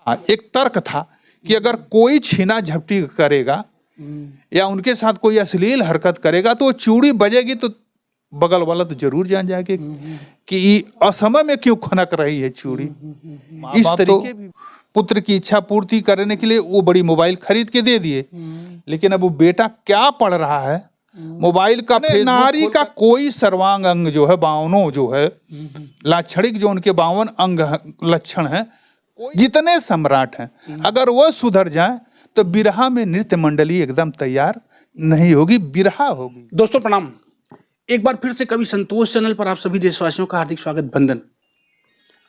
एक तर्क था कि अगर कोई छीना झपटी करेगा या उनके साथ कोई अश्लील हरकत करेगा तो चूड़ी बजेगी तो बगल वाला तो जरूर जान जाएगा कि असमय में क्यों खनक रही है चूड़ी। इस तरीके भी पुत्र की इच्छा पूर्ति करने के लिए वो बड़ी मोबाइल खरीद के दे दिए, लेकिन अब वो बेटा क्या पढ़ रहा है मोबाइल का। नारी का कोई सर्वांग अंग जो है, बावनों जो है लाक्षणिक जो उनके 52 अंग लक्षण है, जितने सम्राट हैं, अगर वह सुधर जाए तो बिरहा में नृत्य मंडली एकदम तैयार नहीं होगी, बिरहा होगी। दोस्तों प्रणाम, एक बार फिर से कवि संतोष चैनल पर आप सभी देशवासियों का हार्दिक स्वागत, वंदन।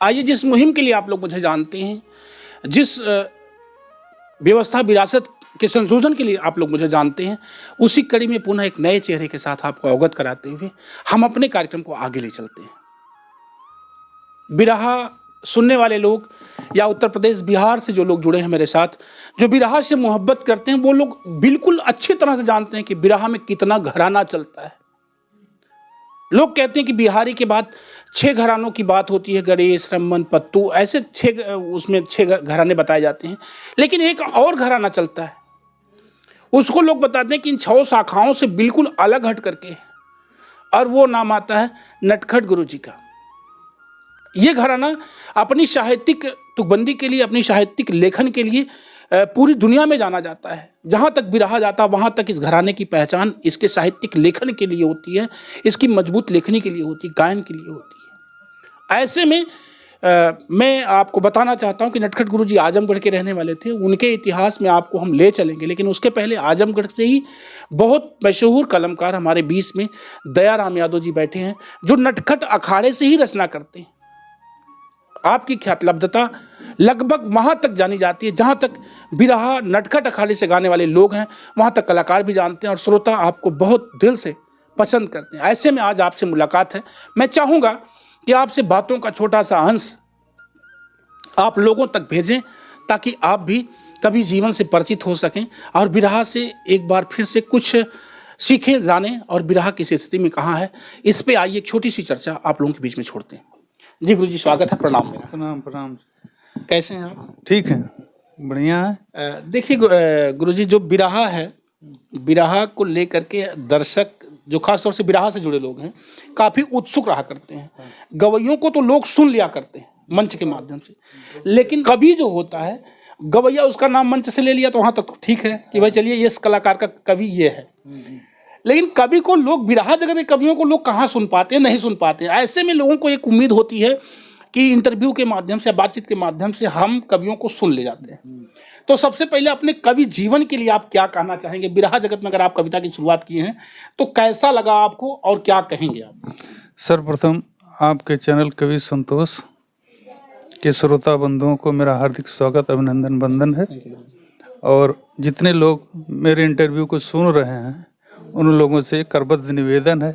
आइए, जिस मुहिम के लिए आप लोग मुझे जानते हैं, जिस व्यवस्था विरासत के संशोधन के लिए आप लोग मुझे जानते हैं, उसी कड़ी में पुनः एक नए चेहरे के साथ आपको अवगत कराते हुए हम अपने कार्यक्रम को आगे ले चलते हैं। बिरहा सुनने वाले लोग या उत्तर प्रदेश बिहार से जो लोग जुड़े हैं मेरे साथ, जो बिरहा से मोहब्बत करते हैं, वो लोग बिल्कुल अच्छी तरह से जानते हैं कि बिरहा में कितना घराना चलता है। लोग कहते हैं कि बिहारी के बाद 6 घरानों की बात होती है, गणेश, रमन, पत्तू, ऐसे 6 घराने बताए जाते हैं, लेकिन एक और घराना चलता है, उसको लोग बताते हैं कि इन 6 शाखाओं से बिल्कुल अलग हट करके, और वो नाम आता है नटखट गुरु जी का। ये घराना अपनी साहित्यिक तुकबंदी के लिए, अपनी साहित्यिक लेखन के लिए पूरी दुनिया में जाना जाता है। जहाँ तक बिरहा जाता वहाँ तक इस घराने की पहचान इसके साहित्यिक लेखन के लिए होती है, इसकी मजबूत लेखनी के लिए होती है, गायन के लिए होती है। ऐसे में मैं आपको बताना चाहता हूँ कि नटखट गुरु जी आजमगढ़ के रहने वाले थे। उनके इतिहास में आपको हम ले चलेंगे, लेकिन उसके पहले आजमगढ़ से ही बहुत मशहूर कलमकार हमारे बीच में दयाराम यादव जी बैठे हैं, जो नटखट अखाड़े से ही रचना करते हैं। आपकी ख्यातलब्धता लगभग वहाँ तक जानी जाती है, जहाँ तक बिरहा नटखट अखाड़े से गाने वाले लोग हैं, वहाँ तक कलाकार भी जानते हैं और श्रोता आपको बहुत दिल से पसंद करते हैं। ऐसे में आज आपसे मुलाकात है। मैं चाहूँगा कि आपसे बातों का छोटा सा अंश आप लोगों तक भेजें, ताकि आप भी कभी जीवन से परिचित हो सकें और बिरहा से एक बार फिर से कुछ सीखें, जानें, और बिरहा किस स्थिति में कहाँ है, इस पे आइए एक छोटी सी चर्चा आप लोगों के बीच में छोड़ते हैं। जी गुरु जी, स्वागत है, प्रणाम। मेरा प्रणाम प्रणाम। कैसे हैं आप? ठीक है, बढ़िया है। देखिए गुरु जी, जो बिरहा है, बिरहा को लेकर के दर्शक जो खास तौर से बिरहा से जुड़े लोग हैं, काफ़ी उत्सुक रहा करते हैं। गवैयों को तो लोग सुन लिया करते हैं मंच के माध्यम से, लेकिन कवि जो होता है, गवैया उसका नाम मंच से ले लिया तो वहाँ तक तो ठीक है कि भाई चलिए ये इस कलाकार का कवि ये है, लेकिन कवि को लोग, बिरहा जगत के कवियों को लोग कहाँ सुन पाते हैं, नहीं सुन पाते हैं। ऐसे में लोगों को एक उम्मीद होती है कि इंटरव्यू के माध्यम से, बातचीत के माध्यम से हम कवियों को सुन ले जाते हैं। तो सबसे पहले अपने कवि जीवन के लिए आप क्या कहना चाहेंगे? बिरहा जगत में अगर आप कविता की शुरुआत की हैं तो कैसा लगा आपको और क्या कहेंगे आप? सर्वप्रथम आपके चैनल कवि संतोष के श्रोता बंधुओं को मेरा हार्दिक स्वागत, अभिनंदन, वंदन है। और जितने लोग मेरे इंटरव्यू को सुन रहे हैं, उन लोगों से करबद्ध निवेदन है,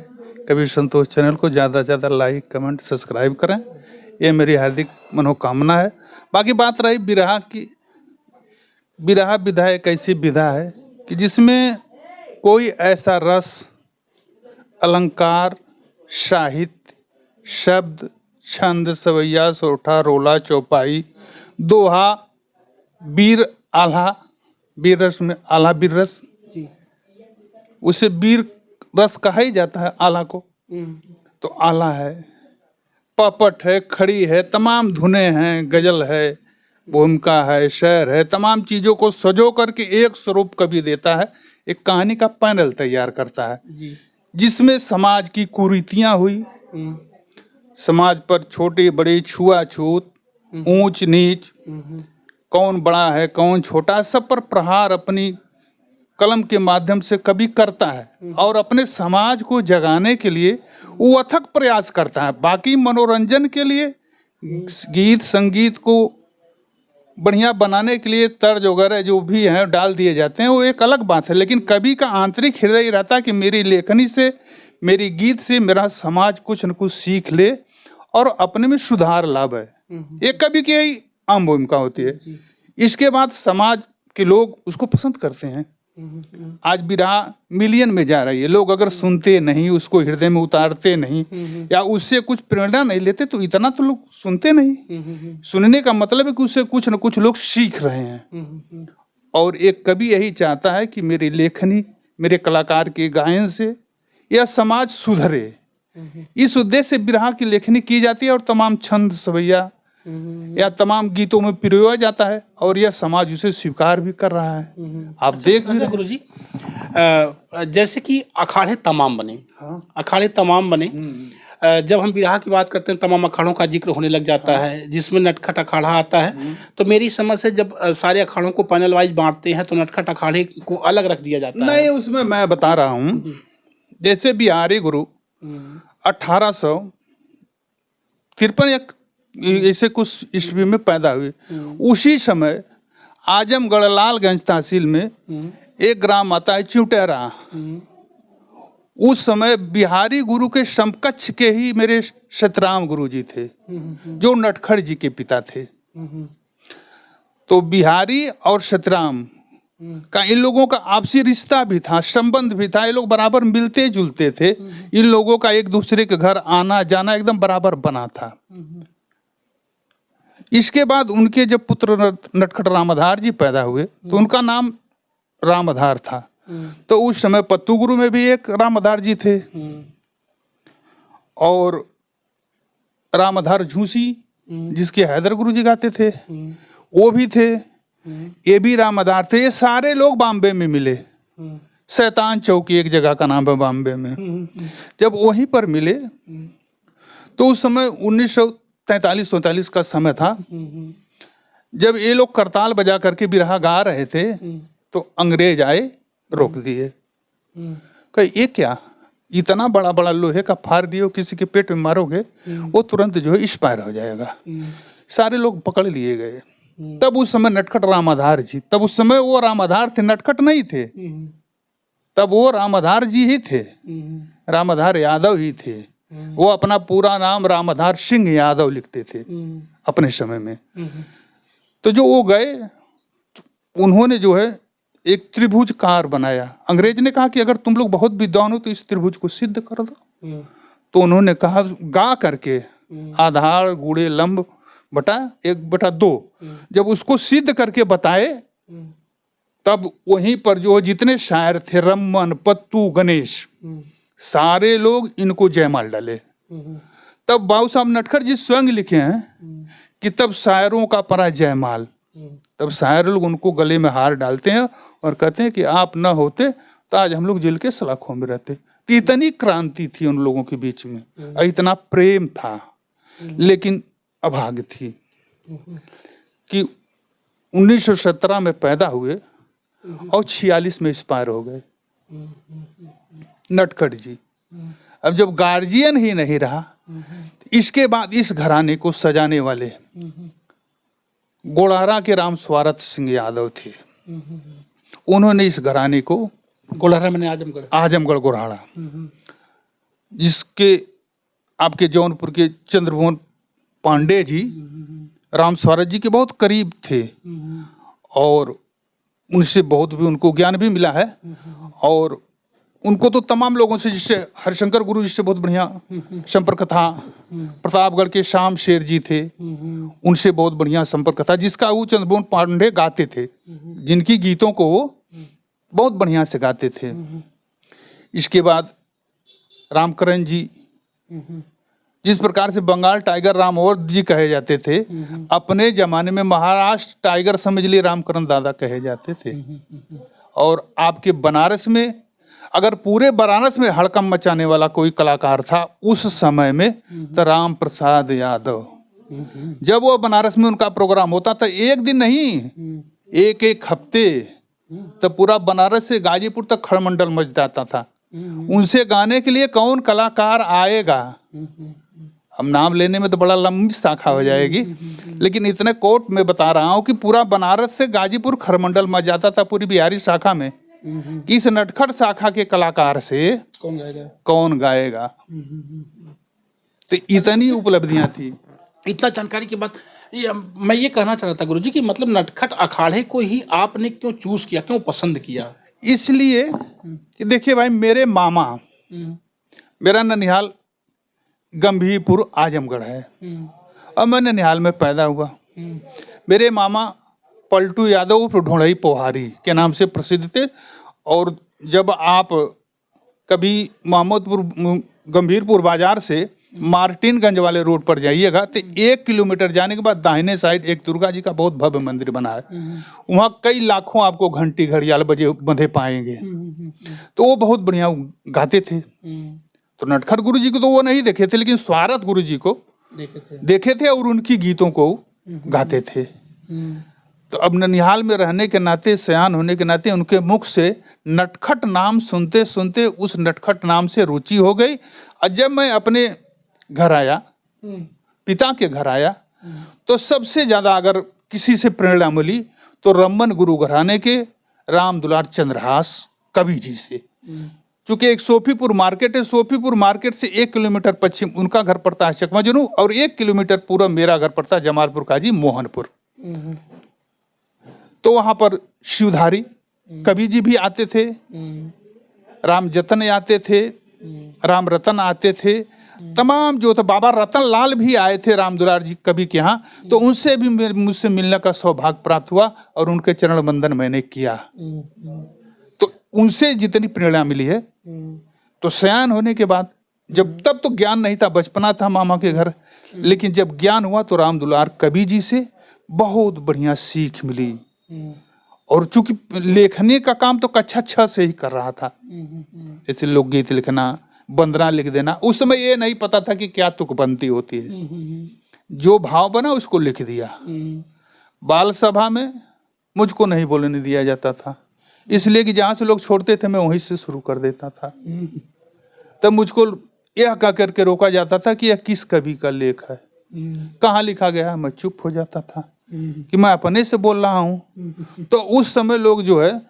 कवि संतोष चैनल को ज़्यादा से ज़्यादा लाइक, कमेंट, सब्सक्राइब करें, ये मेरी हार्दिक मनोकामना है। बाकी बात रही बिरहा की, बिरहा विधा एक ऐसी विधा है कि जिसमें कोई ऐसा रस, अलंकार, साहित्य, शब्द, छंद, सवैया, सोठा, रोला, चौपाई, दोहा, बीर, आल्हा, बीर रस में आल्हा बीर रस, उसे बीर रस कहा ही जाता है आल्हा को। तो आल्हा है, पपट है, खड़ी है, तमाम धुने हैं, गजल है, भूमिका है, शेर है, तमाम चीज़ों को सजो करके एक स्वरूप कवि देता है, एक कहानी का पैनल तैयार करता है, जिसमें समाज की कुरीतियाँ हुई, समाज पर छोटी बड़ी, छुआछूत, ऊंच नीच, कौन बड़ा है कौन छोटा, सब पर प्रहार अपनी कलम के माध्यम से कवि करता है और अपने समाज को जगाने के लिए वो अथक प्रयास करता है। बाकी मनोरंजन के लिए, गीत संगीत को बढ़िया बनाने के लिए तर्ज वगैरह जो भी हैं डाल दिए जाते हैं, वो एक अलग बात है, लेकिन कवि का आंतरिक हृदय रहता है कि मेरी लेखनी से, मेरी गीत से मेरा समाज कुछ न कुछ सीख ले और अपने में सुधार लाभ है। एक कवि की यही आम भूमिका होती है। इसके बाद समाज के लोग उसको पसंद करते हैं आज बिरहा मिलियन में जा रही है। लोग अगर सुनते नहीं, उसको हृदय में उतारते नहीं, या उससे कुछ प्रेरणा नहीं लेते, तो इतना तो लोग सुनते नहीं। सुनने का मतलब है कि उससे कुछ न कुछ लोग सीख रहे हैं। और एक कवि यही चाहता है कि मेरी लेखनी, मेरे कलाकार के गायन से यह समाज सुधरे। इस उद्देश्य से बिरहा की लेखनी की जाती है और तमाम छंद सवैया या तमाम गीतों में पिरोया जाता है, और यह समाज उसे स्वीकार भी कर रहा है। आप देख भी रहे हैं। गुरुजी, जैसे कि अखाड़े तमाम बने, अखाड़े तमाम बने। जब हम बिरहा की बात करते हैं, तमाम अखाड़ों का जिक्र होने लग जाता है, जिसमें नटखट अखाड़ा आता है। तो मेरी समझ से जब सारे अखाड़ों को पैनल वाइज बांटते हैं, तो नटखट अखाड़े को अलग रख दिया जाता है। नहीं, उसमें मैं बता रहा हूँ, जैसे बिहारी गुरु 1853 या ऐसे कुछ ईस्वी में पैदा हुए। उसी समय आजमगढ़ लालगंज तहसील में एक ग्राम आता है चिउटेरा। उस समय बिहारी गुरु के समकक्ष के ही मेरे सतराम गुरु जी थे, जो नटखट जी के पिता थे। तो बिहारी और सतराम का इन लोगों का आपसी रिश्ता भी था, संबंध भी था। ये लोग बराबर मिलते जुलते थे। इन लोगों का एक दूसरे के घर आना जाना एकदम बराबर बना था। इसके बाद उनके जब पुत्र नटखट रामाधार जी पैदा हुए, तो उनका नाम रामाधार था। तो उस समय पत्तू गुरु में भी एक रामाधार जी थे, और रामाधार झूसी जिसके हैदर गुरु जी गाते थे, वो भी थे। ये भी रामाधार थे। ये सारे लोग बॉम्बे में मिले। शैतान चौकी एक जगह का नाम है बॉम्बे में। जब वहीं पर मिले, तो उस समय 1943-44 का समय था। जब ये लोग करताल बजा करके बिरहा गा रहे थे, तो अंग्रेज आए, रोक दिए। कहे ये क्या, इतना बड़ा बड़ा लोहे का फाड़ दियो, किसी के पेट में मारोगे वो तुरंत जो है एक्सपायर हो जाएगा। सारे लोग पकड़ लिए गए। तब उस समय नटखट रामाधार जी, तब उस समय वो रामाधार थे, नटखट नहीं थे। तब वो रामाधार जी ही थे, रामाधार यादव ही थे। वो अपना पूरा नाम रामाधार सिंह यादव लिखते थे अपने समय में। तो जो वो गए, उन्होंने जो है एक त्रिभुज कार बनाया। अंग्रेज ने कहा कि अगर तुम लोग बहुत विद्वान हो तो इस त्रिभुज को सिद्ध कर दो। तो उन्होंने कहा गा करके आधार गुणे लंब बटा 1/2, जब उसको सिद्ध करके बताए, तब वहीं पर जो जितने शायर थे, रमन, पत्तू, गणेश, सारे लोग इनको जयमाल डाले। तब बाबू साहब नटखट जी स्वयं लिखे हैं कि तब शायरों का परा जयमाल। तब शायर लोग उनको गले में हार डालते हैं और कहते हैं कि आप न होते तो आज हम लोग जेल के सलाखों में रहते। तो इतनी क्रांति थी उन लोगों के बीच में, इतना प्रेम था। लेकिन अभाग थी कि 1917 में पैदा हुए और 46 में एक्सपायर हो गए नटखट जी। अब जब गार्जियन ही नहीं रहा, इसके बाद इस घराने को सजाने वाले गोड़ारा के राम स्वारथ सिंह यादव थे। उन्होंने इस घराने को, गोड़ारा मैंने आजमगढ़ गोड़ारा, जिसके आपके जौनपुर के चंद्रभुवन पांडे जी राम स्वारथ जी के बहुत करीब थे, और उनसे बहुत भी उनको ज्ञान भी मिला है। और उनको तो तमाम लोगों से, जिससे हरिशंकर गुरु जी से बहुत बढ़िया संपर्क था। प्रतापगढ़ के श्याम शेर जी थे, उनसे बहुत बढ़िया संपर्क था, जिसका वो चंद्रभुवन पांडे गाते थे, जिनकी गीतों को वो बहुत बढ़िया से गाते थे। इसके बाद रामकरण जी, जिस प्रकार से बंगाल टाइगर रामौर जी कहे जाते थे, अपने जमाने में महाराष्ट्र टाइगर समझ लिए रामकरण दादा कहे जाते थे। और आपके बनारस में, अगर पूरे बनारस में हड़कम मचाने वाला कोई कलाकार था उस समय में, तो राम प्रसाद यादव। जब वो बनारस में उनका प्रोग्राम होता था, एक दिन नहीं, एक हफ्ते, तो पूरा बनारस से गाजीपुर तक खड़मंडल मच जाता था। उनसे गाने के लिए कौन कलाकार आएगा, हम नाम लेने में तो बड़ा लंबी शाखा हो जाएगी, लेकिन इतने कोट में बता रहा हूँ कि पूरा बनारस से गाजीपुर खरमंडल मच जाता था पूरी बिहारी शाखा में। इस नटखट शाखा के कलाकार से कौन गाएगा। तो इतनी उपलब्धियां थी। इतना जानकारी के बाद मैं ये कहना चाहता था गुरुजी कि मतलब नटखट अखाड़े को ही आपने क्यों चूज किया, क्यों पसंद किया? इसलिए कि देखिए भाई, मेरे मामा, मेरा ननिहाल गंभीरपुर आजमगढ़ है और मैं ननिहाल में पैदा हुआ। मेरे मामा पलटू यादव उर्फ ढोंढई पोहारी के नाम से प्रसिद्ध थे। और जब आप कभी मोहम्मदपुर गंभीरपुर बाजार से मार्टिनगंज वाले रोड पर जाइएगा तो 1 किलोमीटर जाने के बाद दाहिने साइड एक दुर्गा जी का बहुत भव्य मंदिर बना है। वहाँ कई लाखों आपको घंटी घड़ियाल बंधे पाएंगे। तो वो बहुत बढ़िया गाते थे। तो नटखट गुरु जी को तो वो नहीं देखे थे, लेकिन स्वारथ गुरु जी को देखे थे और उनकी गीतों को गाते थे। तो अब ननिहाल में रहने के नाते, सयान होने के नाते उनके मुख से नटखट नाम सुनते सुनते उस नटखट नाम से रुचि हो गई। और जब मैं अपने घर आया, पिता के घर आया, तो सबसे ज्यादा अगर किसी से प्रेरणा मिली तो रमन गुरु घराने के राम दुलार चंद्रहास कवि जी से। चूंकि एक सोफीपुर मार्केट है, सोफीपुर मार्केट से 1 किलोमीटर पश्चिम उनका घर पड़ता है चकमाजुनू और 1 किलोमीटर पूर्व मेरा घर पड़ता है जमालपुर काजी मोहनपुर। तो वहां पर शिवधारी कवि जी भी आते थे, राम जतन आते थे, राम रतन आते थे, तमाम जो थे, बाबा रतन लाल भी आए थे राम दुलार जी कवि के यहाँ। तो उनसे भी मुझसे मिलने का सौभाग्य प्राप्त हुआ और उनके चरण बंदन मैंने किया। तो उनसे जितनी प्रेरणा मिली है, तो सयान होने के बाद, जब तब तो ज्ञान नहीं था, बचपना था मामा के घर, लेकिन जब ज्ञान हुआ तो राम दुलार कवि जी से बहुत बढ़िया सीख मिली। और चूंकि लेखनी का काम तो कक्षा 6 से ही कर रहा था, जैसे लोकगीत लिखना, वंदना लिख देना। उस समय ये नहीं पता था कि क्या तुकबंदी होती है, जो भाव बना उसको लिख दिया। बाल सभा में मुझको नहीं बोलने दिया जाता था, इसलिए कि जहां से लोग छोड़ते थे मैं वहीं से शुरू कर देता था। तब मुझको यह कह करके रोका जाता था कि यह किस कवि का लेख है, कहाँ लिखा गया है। मैं चुप हो जाता था कि मैं अपने से बोल रहा हूँ। तो उस समय लोग जो है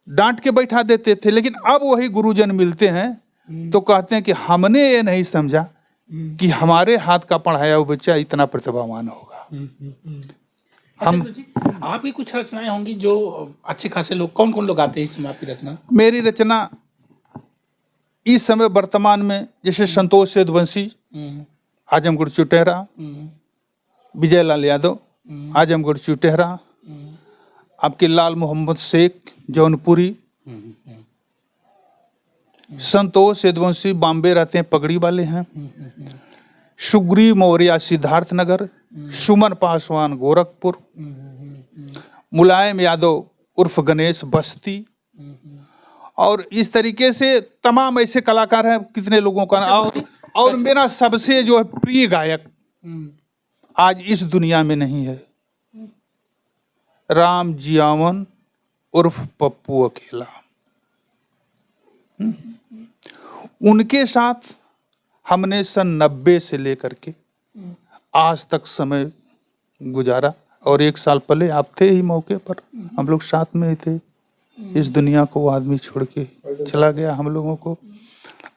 डांट के बैठा देते थे। लेकिन अब वही गुरुजन मिलते हैं तो कहते हैं कि हमने ये नहीं समझा कि हमारे हाथ का पढ़ाया हुआ बच्चा इतना प्रतिभावान होगा। हम आपकी कुछ रचनाएं होंगी जो अच्छे खासे लोग, कौन कौन लोग आते हैं इस समय आपकी रचना? मेरी रचना इस समय वर्तमान में जैसे संतोष सेठवंशी आजमगढ़ चुटेहरा, विजय लाल यादव आजमगढ़ चुटेहरा, आपके लाल मोहम्मद शेख जौनपुरी, संतोष सेठवंशी बॉम्बे रहते हैं, पगड़ी वाले हैं, सुग्रीव मौर्य सिद्धार्थ नगर, सुमन पासवान गोरखपुर, मुलायम यादव उर्फ गणेश बस्ती। और इस तरीके से तमाम ऐसे कलाकार हैं, कितने लोगों का। और मेरा सबसे जो है प्रिय गायक आज इस दुनिया में नहीं है, राम जियावन उर्फ पप्पू अकेला। उनके साथ हमने सन 90 से लेकर के आज तक समय गुजारा। और 1 साल पहले आप थे ही मौके पर, हम लोग साथ में ही थे। इस दुनिया को वो आदमी छोड़ के चला गया हम लोगों को।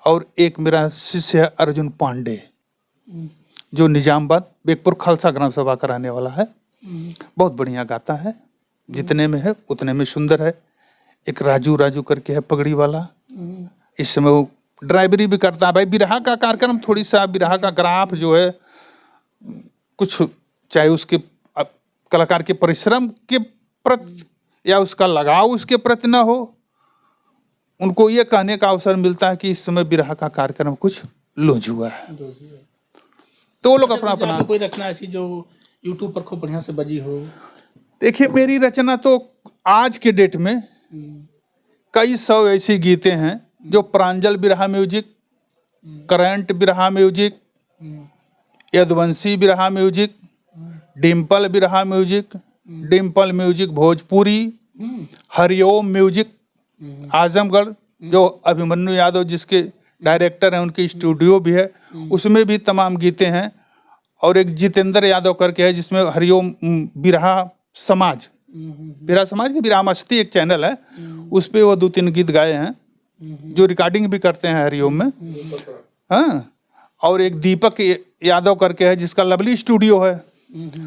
और एक मेरा शिष्य है अर्जुन पांडे, जो निजामबाद बेगपुर खालसा ग्राम सभा का रहने वाला है, बहुत बढ़िया गाता है, जितने में है उतने में सुंदर है। एक राजू करके है पगड़ी वाला, इस समय वो ड्राइवरी भी करता है। भाई बिरहा का कार्यक्रम, थोड़ी सा बिरहा का ग्राफ जो है कुछ, चाहे उसके कलाकार के परिश्रम के प्रति या उसका लगाव उसके प्रति न हो, उनको ये कहने का अवसर मिलता है कि इस समय बिरहा का कार्यक्रम कुछ लूज हुआ है। तो वो लोग अपना कोई रचना ऐसी जो यूट्यूब पर खूब बढ़िया से बजी हो? देखिए, मेरी रचना तो आज के डेट में कई 100 ऐसी गीतें हैं जो प्रांजल बिरहा म्यूजिक, करंट बिरहा म्यूजिक, यदुवंशी बिरहा म्यूजिक, डिम्पल बिरहा music, Dimple music Bhojpuri, Hariom music Azamgarh, जो अभिमन्यु यादव जिसके डायरेक्टर हैं, उनकी स्टूडियो भी है, उसमें भी तमाम गीतें हैं। और एक जितेंद्र यादव करके है जिसमें हरिओम बिरहा समाज, बिरहा समाज की बिरहा मस्ती एक चैनल है, उस पर वो 2-3 गीत गाए हैं, जो रिकॉर्डिंग भी करते हैं हरिओम में। हाँ, और एक दीपक यादव करके है जिसका लवली स्टूडियो है,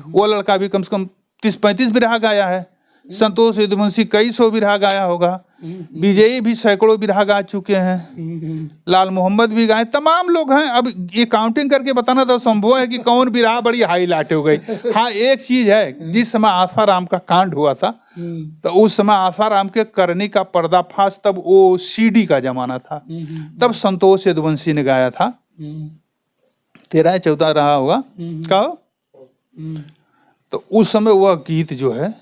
वो लड़का भी कम से कम 30-35 बिरहा गाया है। संतोष सेठवंशी कई 100 बिरहा गाया होगा। विजयी भी सैकड़ों बिरहा गा चुके हैं, लाल मोहम्मद भी गाए, तमाम लोग हैं। अब ये काउंटिंग करके बताना तो संभव है कि कौन बिरहा बड़ी हाईलाइट हो गई। हाँ, एक चीज है, जिस समय आसाराम का कांड हुआ था तो उस समय आसाराम के करनी का पर्दाफाश, तब वो सीडी का जमाना था, तब संतोष यदुवंशी ने गाया था। 13-14 रहा होगा, कहो। तो उस समय वह गीत जो है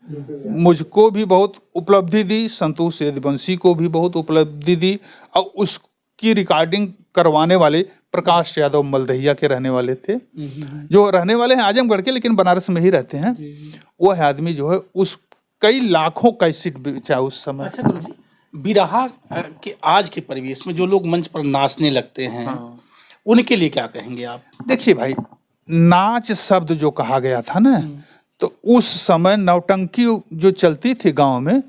मुझको भी बहुत उपलब्धि दी, संतोष यदुवंशी को भी बहुत उपलब्धि दी, और उसकी रिकॉर्डिंग करवाने वाले प्रकाश यादव मलदहिया के रहने वाले थे, जो रहने वाले हैं आजमगढ़ के लेकिन बनारस में ही रहते हैं। वह आदमी जो है उस कई लाखों कैसेट बेचा उस समय। अच्छा गुरुजी, बिरहा के आज के परिवेश में जो लोग मंच पर नाचने लगते हैं, उनके लिए क्या कहेंगे आप? देखिए भाई, नाच शब्द जो कहा गया था ना, तो उस समय नौटंकी जो चलती थी गांव में,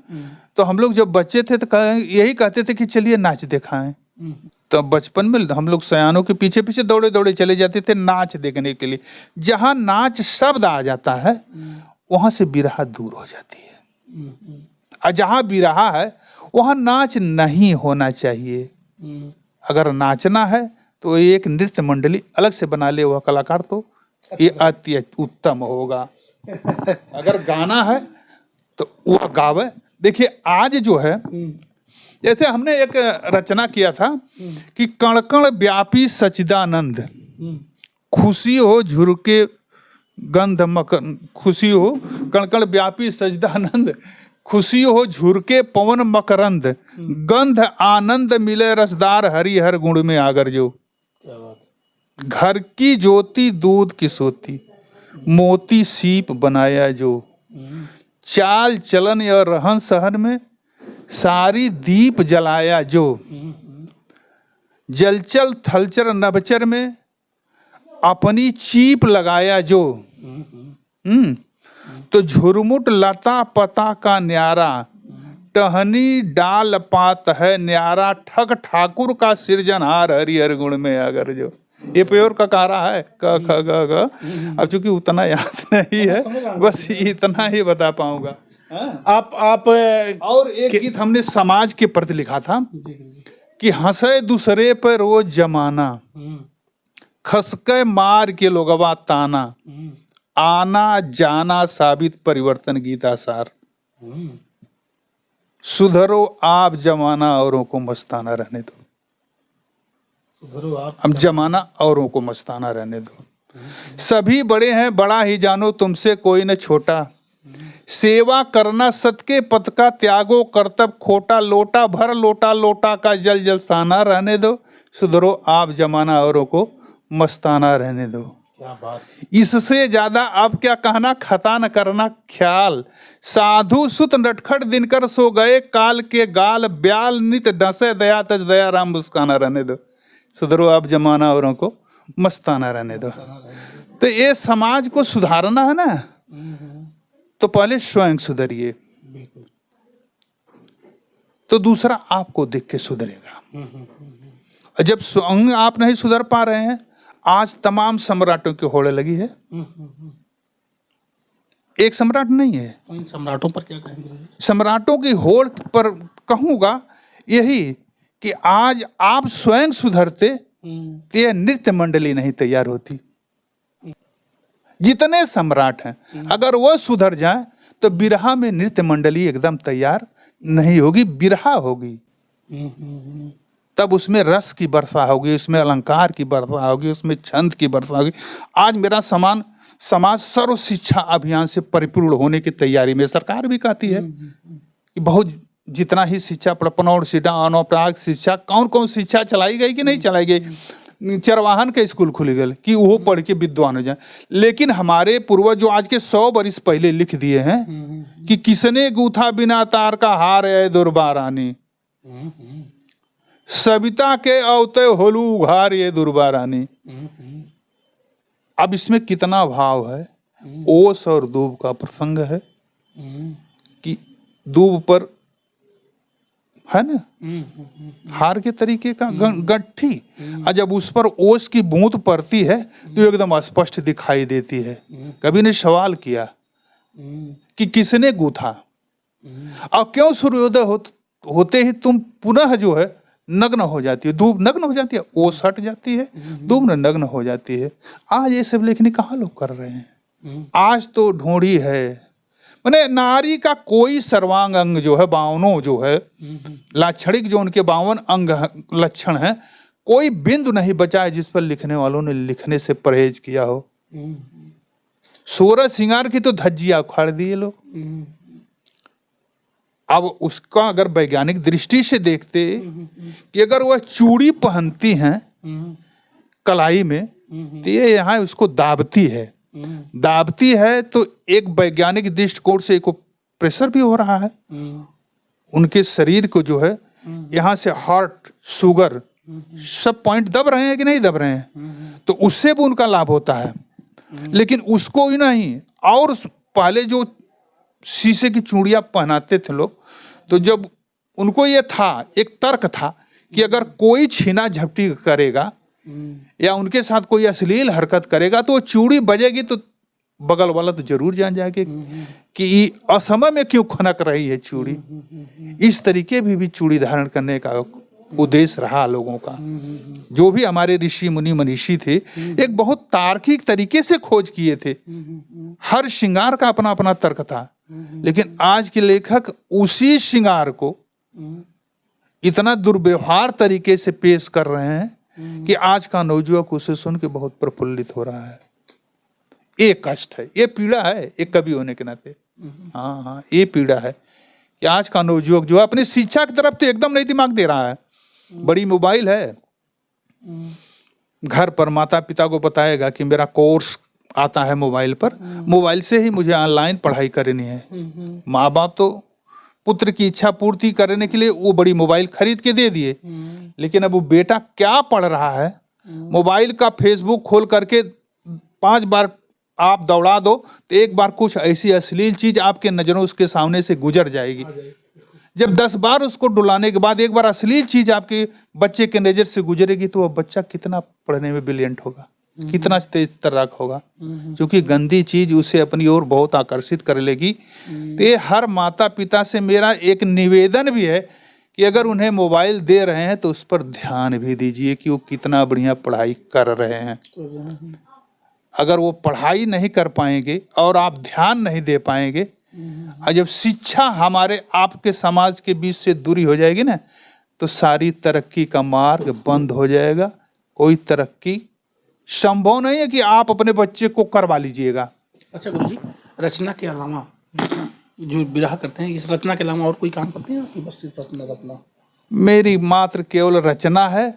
तो हम लोग जब बच्चे थे तो यही कहते थे कि चलिए नाच दिखाएं। तो बचपन में हम लोग सयानों के पीछे पीछे दौड़े दौड़े चले जाते थे नाच देखने के लिए। जहां नाच शब्द आ जाता है वहां से बिरहा दूर हो जाती है, और जहां बिरहा है वहां नाच नहीं होना चाहिए। अगर नाचना है तो एक नृत्य मंडली अलग से बना ले वह कलाकार, तो ये अति उत्तम होगा। अगर गाना है तो वह गावे। देखिए आज जो है, जैसे हमने एक रचना किया था कि कण कण व्यापी सच्चिदानंद, खुशी हो झुरके गंध मकर, खुशी हो कण कण व्यापी सच्चिदानंद, खुशी हो झुरके पवन मकरंद, गंध आनंद मिले रसदार हरिहर गुण में आगर जो, घर की ज्योति दूध की सोती, मोती सीप बनाया जो, चाल चलन या रहन सहन में सारी दीप जलाया जो, जलचल थलचर नभचर में अपनी चीप लगाया जो, तो झुरमुट लता पता का न्यारा, टहनी डाल पात है न्यारा, ठग ठाकुर का सृजनहार हरिहर गुण में अगर जो। ये प्योर का कह रहा है क ख ग ग। अब चूंकि उतना याद नहीं है, बस इतना ही बता पाऊंगा। आप और एक गीत हमने समाज के प्रति लिखा था कि हंसे दूसरे पर रोज जमाना, खसके मार के लोगवा ताना, आना जाना साबित परिवर्तन गीता सार, सुधरो आप जमाना औरों को मस्ताना रहने दो, हम जमाना औरों को मस्ताना रहने दो, सभी बड़े हैं बड़ा ही जानो तुमसे कोई न छोटा, सेवा करना सत के पथ का त्यागो कर्तव्य खोटा, लोटा भर लोटा लोटा का जल जल साना रहने दो, सुधरो आप जमाना औरों को मस्ताना रहने दो। क्या बात। इससे ज्यादा अब क्या कहना, खता न करना ख्याल, साधु सुत नटखट दिनकर सो गए काल के गाल, ब्याल नित डसे दया तज दया राम मुस्काना रहने दो, सुधरो आप जमाना औरों को मस्ताना रहने दो। तो ये समाज को सुधारना है ना, तो पहले स्वयं सुधरिए, तो दूसरा आपको देख के सुधरेगा। जब स्वयं आप नहीं सुधर पा रहे हैं, आज तमाम सम्राटों की होड़ लगी है, एक सम्राट नहीं है। इन सम्राटों पर क्या कहेंगे? सम्राटों की होड़ पर कहूंगा यही कि आज आप स्वयं सुधरते तो यह नृत्य मंडली नहीं तैयार होती। जितने सम्राट हैं अगर वह सुधर जाए तो बिरहा में नृत्य मंडली एकदम तैयार नहीं होगी, बिरहा होगी। तब उसमें रस की वर्षा होगी, उसमें अलंकार की वर्षा होगी, उसमें छंद की वर्षा होगी। आज मेरा समाज सर्व शिक्षा अभियान से परिपूर्ण होने की तैयारी में, सरकार भी कहती है कि बहुत जितना ही शिक्षा प्रपनौर शिक्षा अनौपचारिक शिक्षा, कौन कौन शिक्षा चलाई गई कि नहीं चलाई गई, चरवाहन के स्कूल खुल गए कि वो पढ़ के विद्वान हो जाए। लेकिन हमारे पूर्वज जो आज के 100 वर्ष पहले लिख दिए हैं कि किसने गूथा बिना तार का हार है दुर्बारानी, सविता के अवते होलू उघार ये दुर्बारानी। अब इसमें कितना भाव है, ओस और दूब का प्रसंग है कि दूब पर है ना हार के तरीके का गट्ठी, और जब उस पर ओस की बूंद पड़ती है तो एकदम स्पष्ट दिखाई देती है। कभी ने सवाल किया कि किसने गूथा, और क्यों सूर्योदय होते ही तुम पुनः जो है नग्न हो जाती है, धूप नग्न हो जाती है, ओस हट जाती है, धूप नग्न हो जाती है। आज ये सब लेखनी कहाँ लोग कर रहे हैं? आज तो ढूंढी है, माने नारी का कोई सर्वांग अंग जो है, 52 जो है लाक्षणिक जो उनके 52 अंग लक्षण है, कोई बिंदु नहीं बचा है जिस पर लिखने वालों ने लिखने से परहेज किया हो। 16 श्रृंगार की तो धज्जियां उखाड़ दिए लोग। अब उसका अगर वैज्ञानिक दृष्टि से देखते कि अगर वह चूड़ी पहनती हैं कलाई में, तो ये यहाँ उसको दाबती है तो एक वैज्ञानिक दृष्टिकोण से एक प्रेशर भी हो रहा है उनके शरीर को, जो है यहाँ से हार्ट, शुगर सब पॉइंट दब रहे हैं कि नहीं दब रहे हैं, तो उससे भी उनका लाभ होता है। लेकिन उसको ही नहीं, और पहले जो शीशे की चूड़ियां पहनाते थे लोग, तो जब उनको ये था, एक तर्क था कि अगर कोई छीना झपटी करेगा या उनके साथ कोई अश्लील हरकत करेगा तो वो चूड़ी बजेगी तो बगल वाला तो जरूर जान जाएगा कि असमय में क्यों खनक रही है चूड़ी। इस तरीके भी चूड़ी धारण करने का उद्देश्य रहा लोगों का। जो भी हमारे ऋषि मुनि मनीषी थे, एक बहुत तार्किक तरीके से खोज किए थे। हर श्रृंगार का अपना अपना तर्क था, लेकिन आज के लेखक उसी श्रृंगार को इतना दुर्व्यवहार तरीके से पेश कर रहे हैं कि आज का नवयुवक उसे सुन के बहुत प्रफुल्लित हो रहा है। ये कष्ट है, ये पीड़ा है एक कवि होने के नाते। हाँ, ये पीड़ा है कि आज का नवयुवक जो है अपनी शिक्षा की तरफ तो एकदम नहीं दिमाग दे रहा है। बड़ी मोबाइल है, घर पर माता पिता को बताएगा कि मेरा कोर्स आता है मोबाइल पर, मोबाइल से ही मुझे ऑनलाइन पढ़ाई करनी है। माँ बाप तो पुत्र की इच्छा पूर्ति करने के लिए वो बड़ी मोबाइल खरीद के दे दिए, लेकिन अब वो बेटा क्या पढ़ रहा है, मोबाइल का फेसबुक खोल करके 5 बार आप दौड़ा दो तो एक बार कुछ ऐसी अश्लील चीज आपके नजरों उसके सामने से गुजर जाएगी। जब 10 बार उसको डुलाने के बाद एक बार अश्लील चीज आपके बच्चे के नजर से गुजरेगी तो वह बच्चा कितना पढ़ने में ब्रिलियंट होगा, कितना तेज तर्राक होगा, क्योंकि गंदी चीज उसे अपनी ओर बहुत आकर्षित कर लेगी। तो ये हर माता पिता से मेरा एक निवेदन भी है कि अगर उन्हें मोबाइल दे रहे हैं तो उस पर ध्यान भी दीजिए कि वो कितना बढ़िया पढ़ाई कर रहे हैं। अगर वो पढ़ाई नहीं कर पाएंगे और आप ध्यान नहीं दे पाएंगे, और जब शिक्षा हमारे आपके समाज के बीच से दूरी हो जाएगी ना, तो सारी तरक्की का मार्ग बंद हो जाएगा। कोई तरक्की संभव नहीं है कि आप अपने बच्चे को करवा लीजिएगा। अच्छा गुरु जी, रचना के अलावा जो विवाह करते हैं, इस रचना के अलावा और कोई काम करते हैं कि बस सिर्फ रचना? मेरी मात्र केवल रचना है,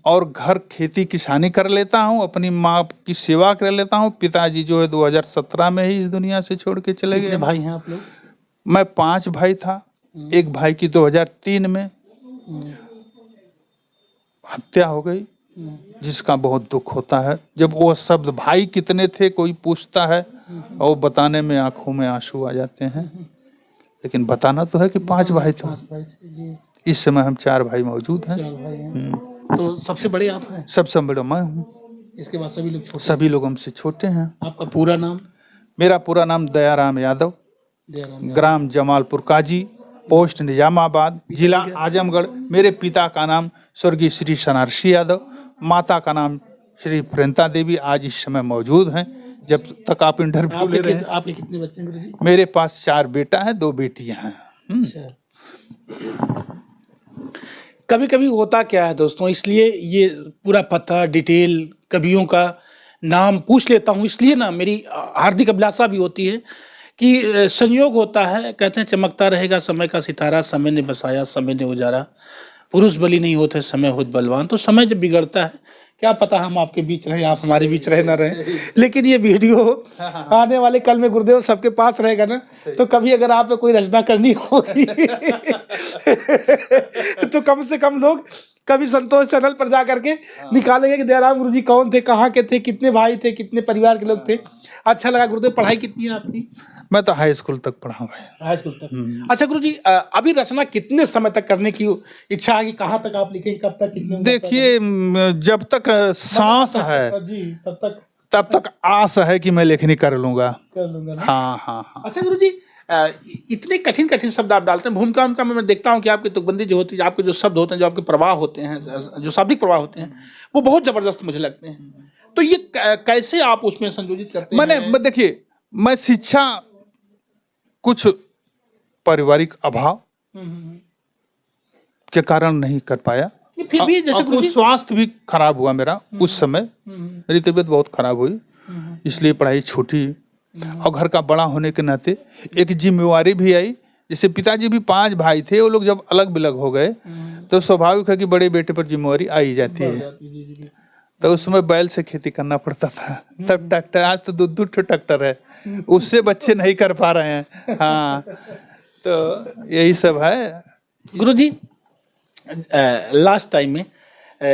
और घर खेती किसानी कर लेता हूँ, अपनी माँ की सेवा कर लेता हूँ। पिताजी जो है 2017 में ही इस दुनिया से छोड़ के चले गए। भाई हैं आप लोग? मैं 5 भाई था, एक भाई की 2003 में हत्या हो गई, जिसका बहुत दुख होता है। जब वो शब्द भाई कितने थे कोई पूछता है और बताने में आंखों में आंसू आ जाते हैं, लेकिन बताना तो है कि 5 भाई थे। इस समय हम 4 भाई मौजूद हैं। तो सबसे बड़े आप हैं? सबसे बड़ा मैं हूँ। इसके बाद सभी लोग छोटे? सभी लोग हमसे छोटे हैं। आपका पूरा नाम? मेरा पूरा नाम दयाराम यादव, ग्राम जमालपुर काजी, पोस्ट निजामाबाद, जिला आजमगढ़। मेरे पिता का नाम स्वर्गीय श्री सनारसी यादव, माता का नाम श्री प्रेंता देवी आज इस समय मौजूद हैं। जब तक आप इंटरव्यू ले रहे हैं। आपके कितने बच्चे हैं गुरुजी? मेरे पास 4 बेटा है, 2 बेटियां हैं। कभी कभी होता क्या है दोस्तों, इसलिए ये पूरा पता डिटेल कवियों का नाम पूछ लेता हूँ, इसलिए ना मेरी हार्दिक अभिलाषा भी होती है कि संयोग होता है। कहते हैं चमकता रहेगा समय का सितारा, समय ने बसाया समय ने उजारा, पुरुष बली नहीं होते समय होत बलवान। तो समय जब बिगड़ता है, क्या पता हम आपके बीच रहे, आप हमारे बीच रहे ना रहे, लेकिन ये वीडियो आने वाले कल में गुरुदेव सबके पास रहेगा ना, तो कभी अगर आप पे कोई रचना करनी होगी तो कम से कम लोग कभी संतोष चैनल पर जा करके निकालेंगे कि दयाराम गुरुजी कौन थे, कहाँ के थे, कितने भाई थे, कितने परिवार के लोग थे। अच्छा लगा गुरुदेव। पढ़ाई कितनी है आपकी? मैं तो हाई स्कूल तक पढ़ा हूँ। हाई स्कूल तक? अच्छा गुरुजी, अभी रचना कितने समय तक करने की इच्छा है कि कहाँ तक आप लिखेंगे, कब तक, कितने? देखिए, जब तक सांस है जी तब तक आस है कि मैं लेखनी कर लूंगा। ना? हाँ। अच्छा गुरुजी, इतने कठिन कठिन शब्द आप डालते हैं भूमिका उनका। मैं देखता हूँ कि आपकी तुकबंदी जो होती है, आपके जो शब्द होते हैं, जो आपके प्रवाह होते हैं, जो शाब्दिक प्रवाह होते हैं, वो बहुत जबरदस्त मुझे लगते हैं। तो ये कैसे आप उसमें संयोजित करते हैं? मैं देखिए, मैं शिक्षा कुछ पारिवारिक अभाव के कारण नहीं कर पाया। फिर भी जैसे कुछ स्वास्थ्य भी खराब हुआ मेरा उस समय, मेरी तबीयत बहुत खराब हुई, इसलिए पढ़ाई छूटी। और घर का बड़ा होने के नाते एक जिम्मेवारी भी आई। जैसे पिताजी भी 5 भाई थे, वो लोग जब अलग बिलग हो गए तो स्वाभाविक है कि बड़े बेटे पर जिम्मेवारी आ ही जाती है। तो उस समय बैल से खेती करना पड़ता था, तब ट्रैक्टर, आज तो 2 ट्रैक्टर है, उससे बच्चे नहीं कर पा रहे हैं। हाँ, तो यही सब है। गुरुजी, लास्ट टाइम में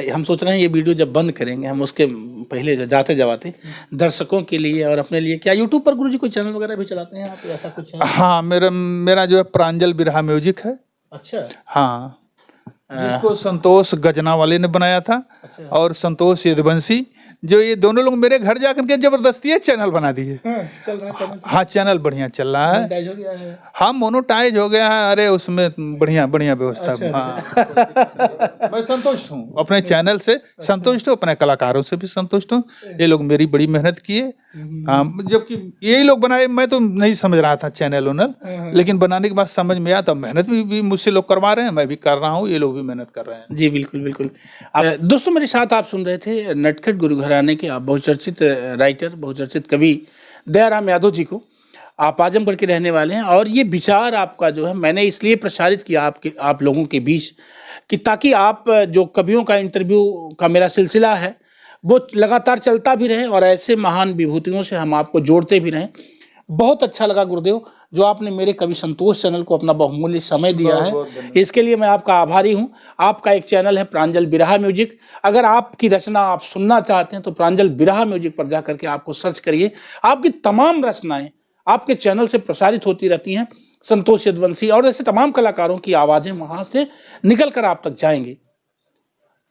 हम सोच रहे हैं ये वीडियो जब बंद करेंगे, हम उसके पहले जो जाते जाते दर्शकों के लिए और अपने लिए, क्या यूट्यूब पर गुरुजी कोई चैनल वगैरह भी चलाते हैं आप, ऐसा कुछ है? हाँ, मेरा जो है प्रांजल बिरहा म्यूजिक है। अच्छा। हाँ, जिसको संतोष गजना वाले ने बनाया था। अच्छा। और संतोष यदुवंशी, जो ये दोनों लोग मेरे घर जाकर के जबरदस्ती चैनल बना दिए। चल रहा है चैनल? हाँ, चैनल बढ़िया चल रहा है। मोनेटाइज हो गया है? हाँ, मोनोटाइज हो गया है। अरे उसमें बढ़िया बढ़िया व्यवस्था। अच्छा, हाँ, मैं संतुष्ट हूँ अपने चैनल से, संतुष्ट हूँ, अपने कलाकारों से भी संतुष्ट हूँ। ये लोग मेरी बड़ी मेहनत किए। हाँ, जबकि यही लोग बनाए, मैं तो नहीं समझ रहा था चैनल उनल, लेकिन बनाने के बाद समझ में आया। तो मेहनत भी मुझसे लोग करवा रहे हैं, मैं भी कर रहा हूँ, ये लोग भी मेहनत कर रहे हैं। जी बिल्कुल बिल्कुल। दोस्तों, मेरे साथ आप सुन रहे थे नटखट गुरु घराने के आप बहुचर्चित राइटर, बहुचर्चित कवि दयाराम यादव जी को। आप आजमगढ़ के रहने वाले हैं और ये विचार आपका जो है मैंने इसलिए प्रसारित किया आप लोगों के बीच कि ताकि आप जो कवियों का इंटरव्यू का मेरा सिलसिला है वो लगातार चलता भी रहे और ऐसे महान विभूतियों से हम आपको जोड़ते भी रहें। बहुत अच्छा लगा गुरुदेव जो आपने मेरे कवि संतोष चैनल को अपना बहुमूल्य समय दिया है, इसके लिए मैं आपका आभारी हूं। आपका एक चैनल है प्रांजल बिरहा म्यूजिक, अगर आपकी रचना आप सुनना चाहते हैं तो प्रांजल बिरहा म्यूजिक पर जाकर के आपको सर्च करिए। आपकी तमाम रचनाएं आपके चैनल से प्रसारित होती रहती हैं। संतोष यदुवंशी और ऐसे तमाम कलाकारों की आवाजें वहां से निकल कर आप तक जाएंगी।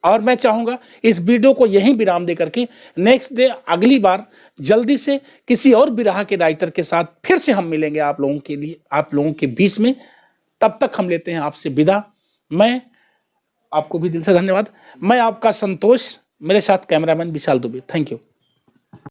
और मैं चाहूंगा इस वीडियो को यहीं विराम दे करके नेक्स्ट डे अगली बार जल्दी से किसी और बिरहा के राइटर के साथ फिर से हम मिलेंगे आप लोगों के लिए, आप लोगों के बीच में। तब तक हम लेते हैं आपसे विदा। मैं आपको भी दिल से धन्यवाद। मैं आपका संतोष, मेरे साथ cameraman Vishal Dubey. Thank you.